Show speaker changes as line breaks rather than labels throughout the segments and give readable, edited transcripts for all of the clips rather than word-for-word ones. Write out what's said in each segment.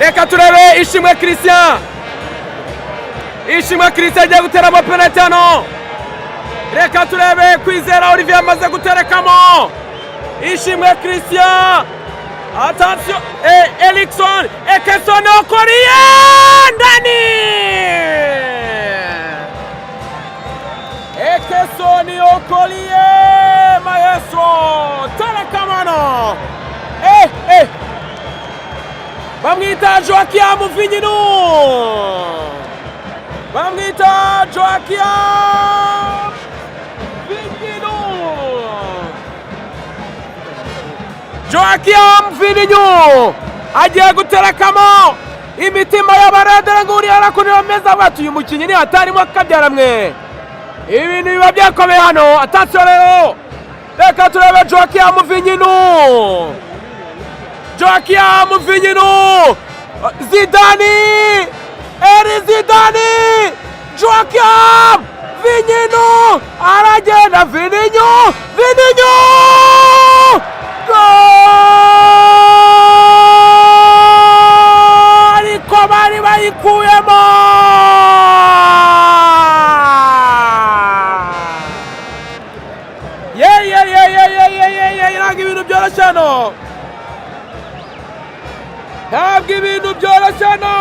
Reka turebe Ishimwe Christian. Ishimwe Christian agiye guteramo penalty hano. Reka turebe Kwizera Olivier amaze guterekamo. Ishimwe Christian. Attention, Erikson, Ekeson Okoliye ndani. Ekeson Okoliye maestro telekamano. Bamwita Joachim Vigninu. Bamwita Joachim Vigninu. Joachim Vigninu agiye guterekamo imitima y'abaradera nguri arakunira meza batu uyu mukinyi ni hatarimo akabyaramwe. Ibintu biba byakomeye hano. Attention rero. Reka turebe Joachim Vigninu. Joachim Vigninu. Zidane. Eri Zidane. Joachim Vigninu. Aragenda Vigninu. Vigninu. Gol! Komari bayikuyemo. Ntabwo ibintu byoroshye hano. Ntabwo ibintu byoroshye hano.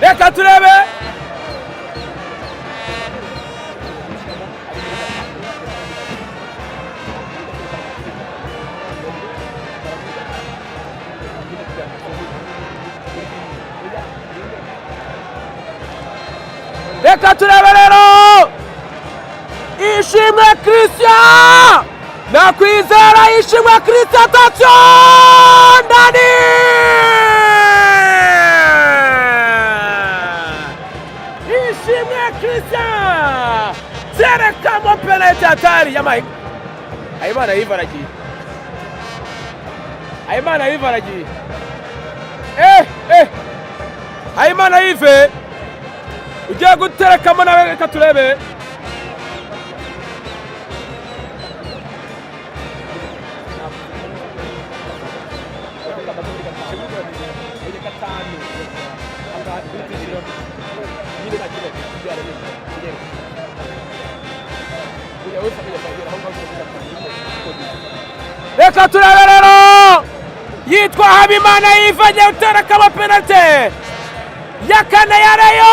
Reka turebe. Reka turebe rero. Ishimwe Christian. Na Kwizera Ishimwe Christian attention ndani. Ishimwe Christian. Terekamo penalty hatari ya Mike. Ayimana yivaragiye. Habimana Yves ugiye guterekamo nawe, reka turebe. Reka turebe rero, yitwa Habimana Yves agiye guterekamo penalty ya kane ya Rayon,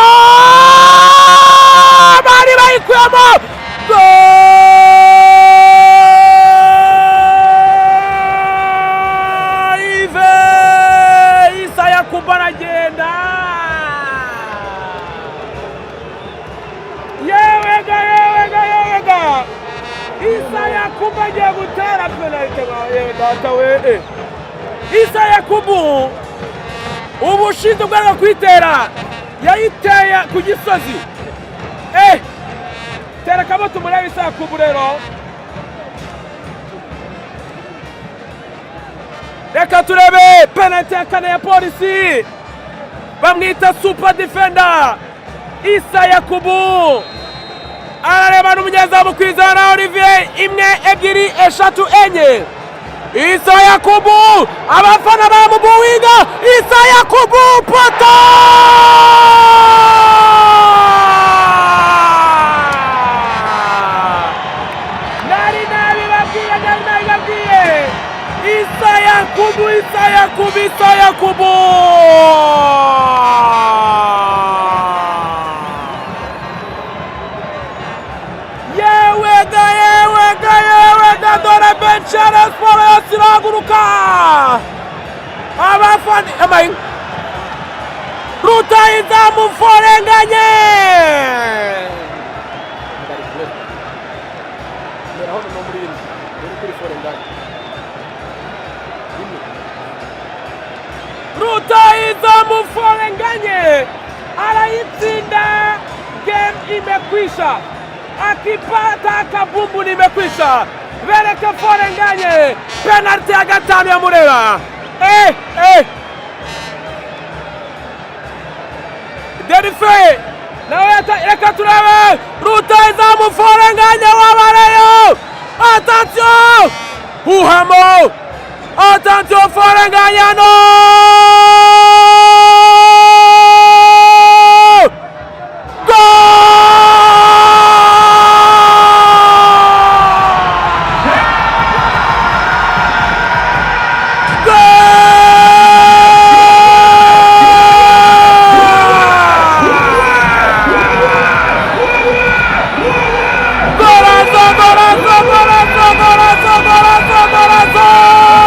bari bayikuyemo. Yves Issa Yakubu aragenda, yewega Issa Yakubu agiye gutera penalty. Data we, Issa Yakubu ubushinzwe bwo kwitera yayiteye ku gisozi. Terekamo tumurebe Issa Yakubu rero. Reka turebe penalty ya kane ya Polisi, bamwita super defender Issa Yakubu. Arareba n'umunyezamu Kwizera Olivier, imwe ebyiri eshatu enye. Issa Yakubu, abafana bamubuwinga. Issa Yakubu poto, nari nabibabwiye. Issa Yakubu yewega dore benshi ya Rayon Sports yose irahaguruka. Abafana rutahizamu Forenganye, rutahizamu Forenganye arayitsinda. Game imekwisha, akipata kabumbu nimekwisha. Bereke Forenganye penalty ya gatanu ya Murera. Derife nawe reka turebe, rutahizamu Forenganye w'Abareyo. Attention Huhamo, attention Forenganye no golazo.